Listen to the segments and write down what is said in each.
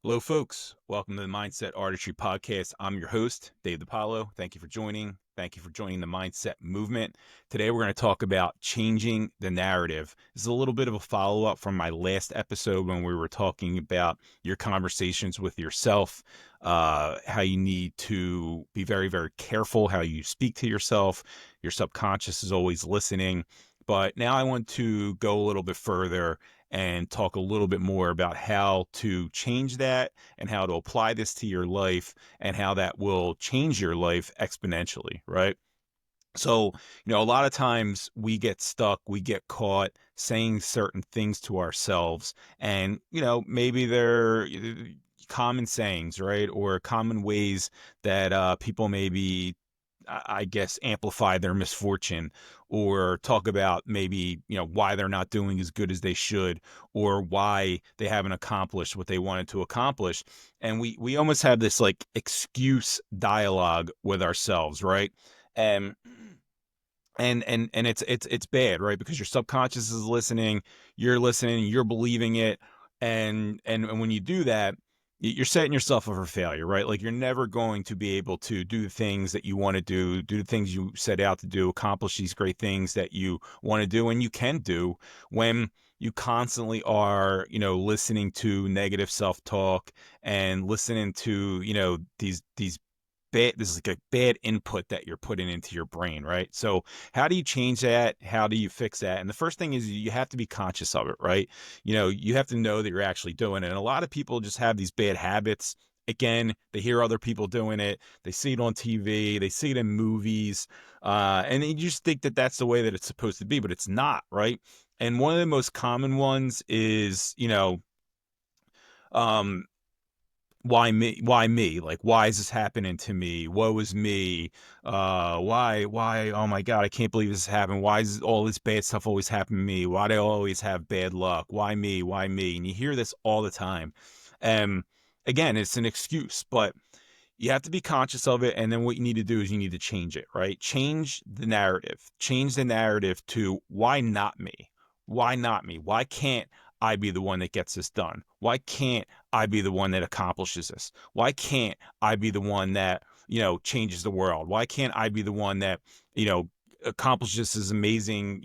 Hello, folks. Welcome to the Mindset Artistry Podcast. I'm your host, DiPaolo. Thank you for joining. Thank you for joining the Mindset Movement. Today, we're going to talk about changing the narrative. This is a little bit of a follow-up from my last episode when we were talking about your conversations with yourself, how you need to be very, very careful how you speak to yourself. Your subconscious is always listening. But now I want to go a little bit further and talk a little bit more about how to change that and how to apply this to your life and how that will change your life exponentially, right? So, a lot of times we get stuck, we get caught saying certain things to ourselves, and, maybe they're common sayings, right? Or common ways that people maybe I guess, amplify their misfortune or talk about maybe, why they're not doing as good as they should or why they haven't accomplished what they wanted to accomplish. And we almost have this like excuse dialogue with ourselves, right? And it's bad, right? Because your subconscious is listening, you're believing it. And when you do that, you're setting yourself up for failure, right? Like you're never going to be able to do the things that you want to do the things you set out to do, accomplish these great things that you want to do and you can do when you constantly are, listening to negative self-talk and listening to, these bad, this is like a bad input that you're putting into your brain, right? So how do you change that? How do you fix that? And the first thing is you have to be conscious of it, right? You have to know that you're actually doing it. And a lot of people just have these bad habits. Again, they hear other people doing it. They see it on TV. They see it in movies. And you just think that that's the way that it's supposed to be, but it's not, right? And one of the most common ones is, um, why me? Why me? Like, why is this happening to me? Woe is me. Why? Oh my God, I can't believe this happened. Why is all this bad stuff always happen to me? Why do I always have bad luck? Why me? Why me? And you hear this all the time. And again, it's an excuse, but you have to be conscious of it. And then what you need to do is you need to change it, right? Change the narrative. Change the narrative to why not me? Why not me? Why can't I be the one that gets this done? Why can't I be the one that accomplishes this? Why can't I be the one that, changes the world? Why can't I be the one that, accomplishes this amazing,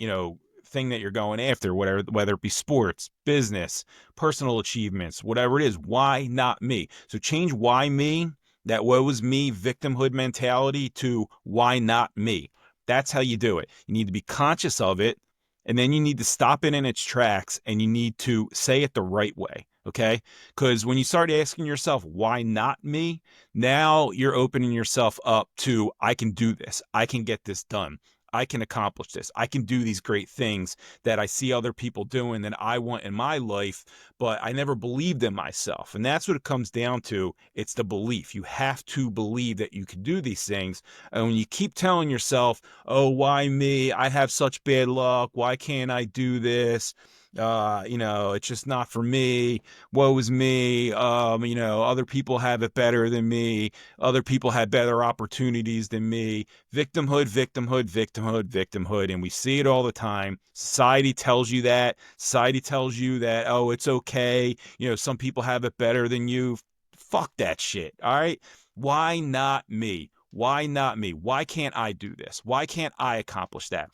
thing that you're going after, whether it be sports, business, personal achievements, whatever it is? Why not me? So change why me, that woe is me victimhood mentality, to why not me? That's how you do it. You need to be conscious of it. And then you need to stop it in its tracks and you need to say it the right way. Okay. Because when you start asking yourself, why not me? Now you're opening yourself up to, I can do this. I can get this done. I can accomplish this. I can do these great things that I see other people doing that I want in my life, but I never believed in myself. And that's what it comes down to. It's the belief. You have to believe that you can do these things. And when you keep telling yourself, oh, why me? I have such bad luck. Why can't I do this? It's just not for me. Woe is me. Other people have it better than me. Other people had better opportunities than me. Victimhood, victimhood, victimhood, victimhood. And we see it all the time. Society tells you that. Society tells you that, oh, it's okay. Some people have it better than you. Fuck that shit. All right. Why not me? Why not me? Why can't I do this? Why can't I accomplish that?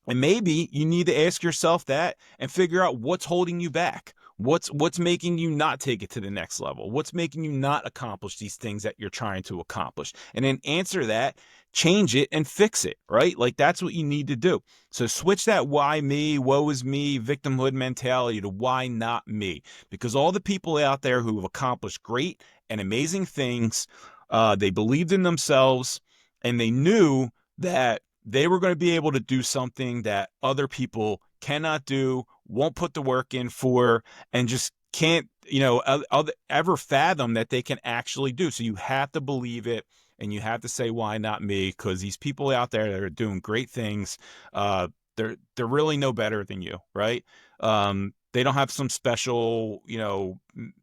And maybe you need to ask yourself that and figure out what's holding you back. What's making you not take it to the next level? What's making you not accomplish these things that you're trying to accomplish? And then answer that, change it, and fix it, right? Like that's what you need to do. So switch that why me, woe is me, victimhood mentality to why not me? Because all the people out there who have accomplished great and amazing things, they believed in themselves and they knew that they were going to be able to do something that other people cannot do, won't put the work in for, and just can't, ever fathom that they can actually do. So you have to believe it and you have to say, why not me? Because these people out there that are doing great things, they're really no better than you, right? They don't have some special,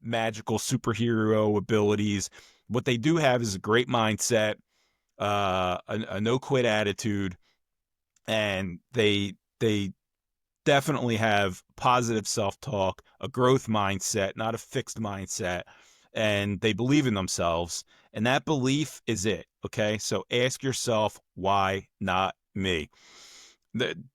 magical superhero abilities. What they do have is a great mindset, a no quit attitude, and they definitely have positive self-talk, a growth mindset, not a fixed mindset. and they believe in themselves. And that belief is it. Okay. So ask yourself, why not me?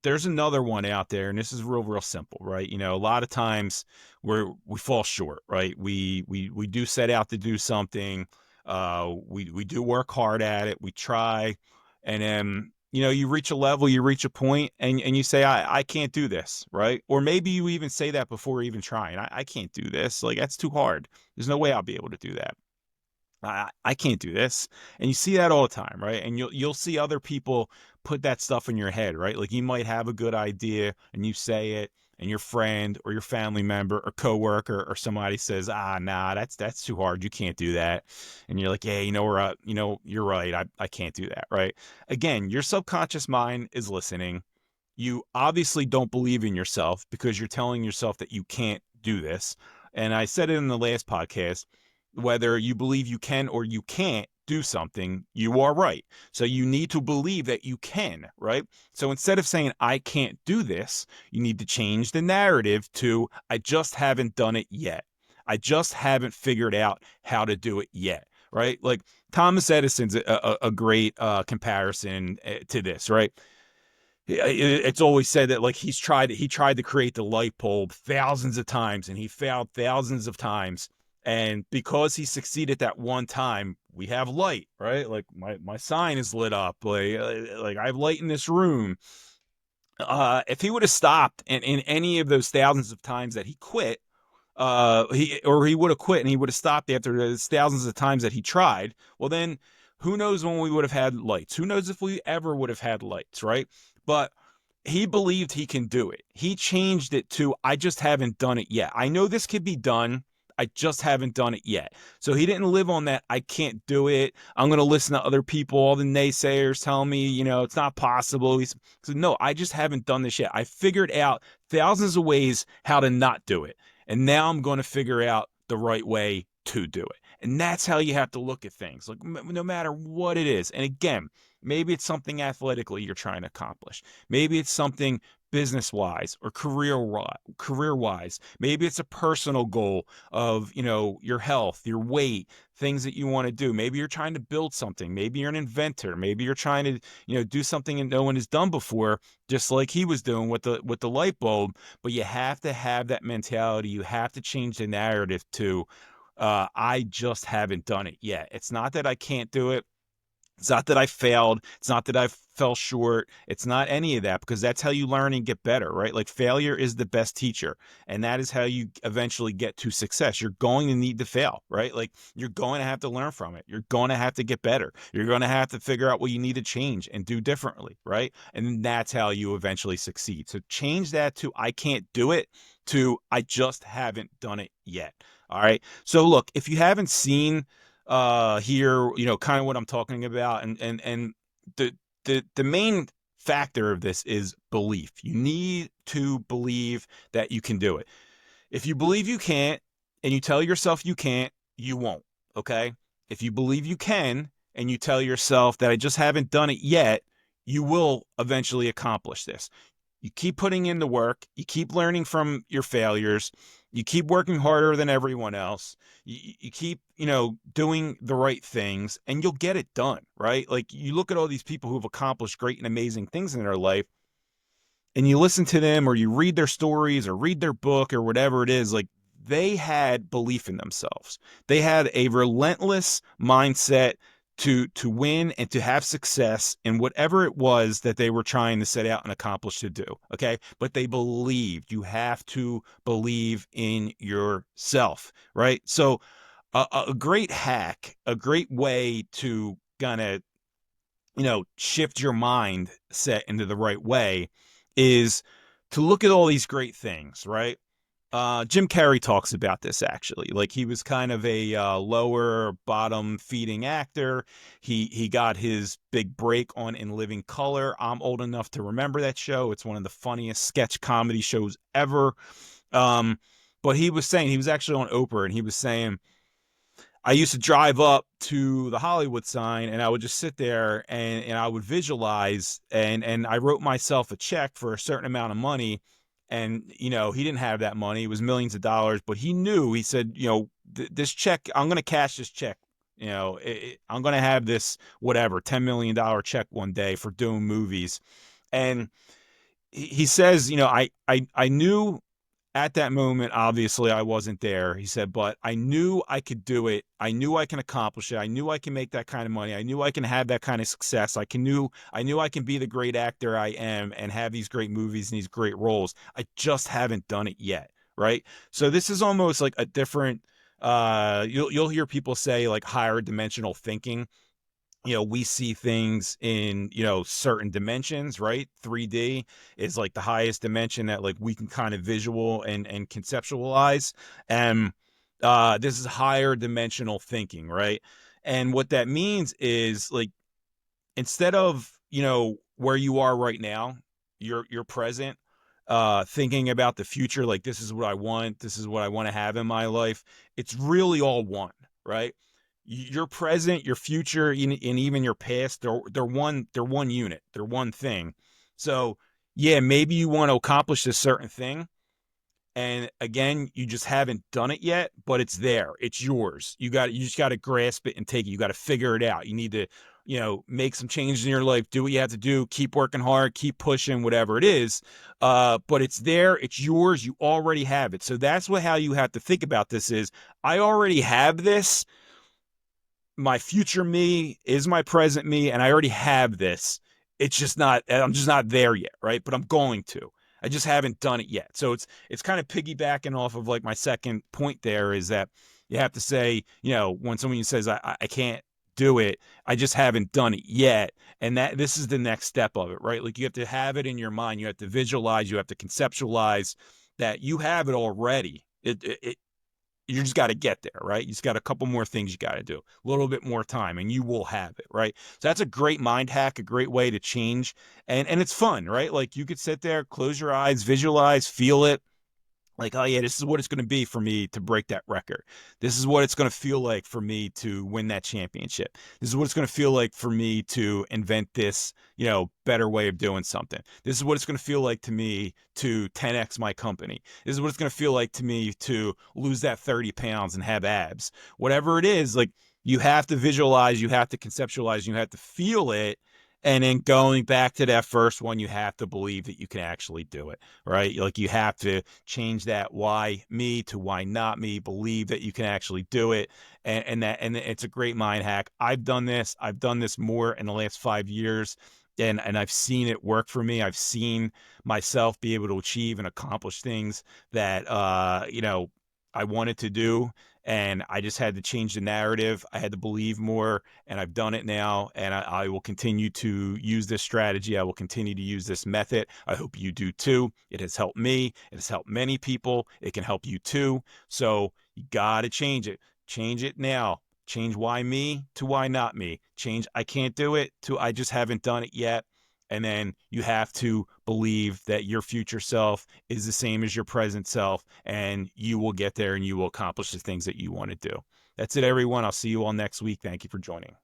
There's another one out there, and this is real simple, right? A lot of times we fall short, right? We do set out to do something. We do work hard at it. We try, and then you reach a level, you reach a point, and you say, I can't do this, right? Or maybe you even say that before even trying. I can't do this. Like, that's too hard. There's no way I'll be able to do that. I can't do this. And you see that all the time, right? And you'll see other people put that stuff in your head, right? Like, you might have a good idea and you say it, and your friend or your family member or coworker or somebody says, nah, that's too hard. You can't do that. And you're like, yeah, you're right. I can't do that, right? Again, your subconscious mind is listening. You obviously don't believe in yourself because you're telling yourself that you can't do this. And I said it in the last podcast, whether you believe you can or you can't do something, you are right. So you need to believe that you can, right? So instead of saying, I can't do this, you need to change the narrative to, I just haven't done it yet. I just haven't figured out how to do it yet, right? Like, Thomas Edison's a great comparison to this, right? It's always said that, like, he tried to create the light bulb thousands of times, and he failed thousands of times. And because he succeeded that one time, we have light, right? Like, my sign is lit up. Like I have light in this room. If he would have stopped in any of those thousands of times that he quit, he would have quit and he would have stopped after those thousands of times that he tried. Well, then who knows when we would have had lights? Who knows if we ever would have had lights, right? But he believed he can do it. He changed it to, I just haven't done it yet. I know this could be done. I just haven't done it yet. So he didn't live on that, I can't do it. I'm going to listen to other people, all the naysayers tell me, it's not possible. He said, no, I just haven't done this yet. I figured out thousands of ways how to not do it. And now I'm going to figure out the right way to do it. And that's how you have to look at things, like, no matter what it is. And again, maybe it's something athletically you're trying to accomplish. Maybe it's something business-wise or career-wise. Maybe it's a personal goal of, your health, your weight, things that you want to do. Maybe you're trying to build something. Maybe you're an inventor. Maybe you're trying to, do something that no one has done before, just like he was doing with the light bulb. But you have to have that mentality. You have to change the narrative to, I just haven't done it yet. It's not that I can't do it. It's not that I failed. It's not that I fell short. It's not any of that, because that's how you learn and get better, right? Like, failure is the best teacher, and that is how you eventually get to success. You're going to need to fail, right? Like, you're going to have to learn from it. You're going to have to get better. You're going to have to figure out what you need to change and do differently, right? And that's how you eventually succeed. So change that to, I can't do it, to, I just haven't done it yet. All right. So look, if you haven't seen here, kind of what I'm talking about, and the main factor of this is belief. You need to believe that you can do it. If you believe you can't and you tell yourself you can't, you won't. Okay? If you believe you can and you tell yourself that I just haven't done it yet, you will eventually accomplish this. You keep putting in the work, you keep learning from your failures, you keep working harder than everyone else, you keep, doing the right things, and you'll get it done, right? Like, you look at all these people who've accomplished great and amazing things in their life, and you listen to them, or you read their stories or read their book or whatever it is, like, they had belief in themselves. They had a relentless mindset to win and to have success in whatever it was that they were trying to set out and accomplish to do. Okay. But they believed. You have to believe in yourself, right? So a great hack, a great way to kind of, shift your mindset into the right way is to look at all these great things, right? Jim Carrey talks about this, actually. Like, he was kind of a lower bottom feeding actor. He got his big break on In Living Color. I'm old enough to remember that show. It's one of the funniest sketch comedy shows ever. But he was saying, he was actually on Oprah, and he was saying, I used to drive up to the Hollywood sign, and I would just sit there and I would visualize, and I wrote myself a check for a certain amount of money. And, he didn't have that money. It was millions of dollars, but he knew, he said, this check, I'm going to cash this check. I'm going to have this, whatever, $10 million check one day for doing movies. And he says, I knew at that moment, obviously I wasn't there. He said, but I knew I could do it. I knew I can accomplish it. I knew I can make that kind of money. I knew I can have that kind of success. I knew I can be the great actor I am and have these great movies and these great roles. I just haven't done it yet. Right. So this is almost like a different, you'll hear people say like higher dimensional thinking. We see things in, certain dimensions, right? 3D is like the highest dimension that like we can kind of visual and conceptualize. And this is higher dimensional thinking, right? And what that means is like, instead of, where you are right now, your present, thinking about the future, like this is what I want, this is what I want to have in my life. It's really all one, right? Your present, your future, and even your past, they're one unit, they're one thing. So yeah, maybe you want to accomplish this certain thing, and again, you just haven't done it yet, but it's there, it's yours. You just got to grasp it and take it. You got to figure it out. You need to, make some changes in your life, do what you have to do, keep working hard, keep pushing, whatever it is. But it's there, it's yours, you already have it. So that's how you have to think about this is, I already have this. My future me is my present me, and I already have this. I'm just not there yet, right? But I'm going to. I just haven't done it yet. So it's kind of piggybacking off of like my second point there is that you have to say, when someone says I can't do it, I just haven't done it yet. And that this is the next step of it, right? Like you have to have it in your mind. You have to visualize, you have to conceptualize that you have it already. You just got to get there, right? You just got a couple more things you got to do, a little bit more time, and you will have it, right? So that's a great mind hack, a great way to change. And it's fun, right? Like you could sit there, close your eyes, visualize, feel it. Like, oh yeah, this is what it's going to be for me to break that record. This is what it's going to feel like for me to win that championship. This is what it's going to feel like for me to invent this, better way of doing something. This is what it's going to feel like to me to 10x my company. This is what it's going to feel like to me to lose that 30 pounds and have abs. Whatever it is, like you have to visualize, you have to conceptualize, you have to feel it. And then going back to that first one, you have to believe that you can actually do it, right? Like you have to change that why me to why not me, believe that you can actually do it. And it's a great mind hack. I've done this more in the last 5 years. And I've seen it work for me. I've seen myself be able to achieve and accomplish things that, I wanted to do. And I just had to change the narrative. I had to believe more, and I've done it now. And I will continue to use this strategy. I will continue to use this method. I hope you do too. It has helped me. It has helped many people. It can help you too. So you got to change it. Change it now. Change why me to why not me. Change I can't do it to I just haven't done it yet. And then you have to believe that your future self is the same as your present self, and you will get there and you will accomplish the things that you want to do. That's it, everyone. I'll see you all next week. Thank you for joining.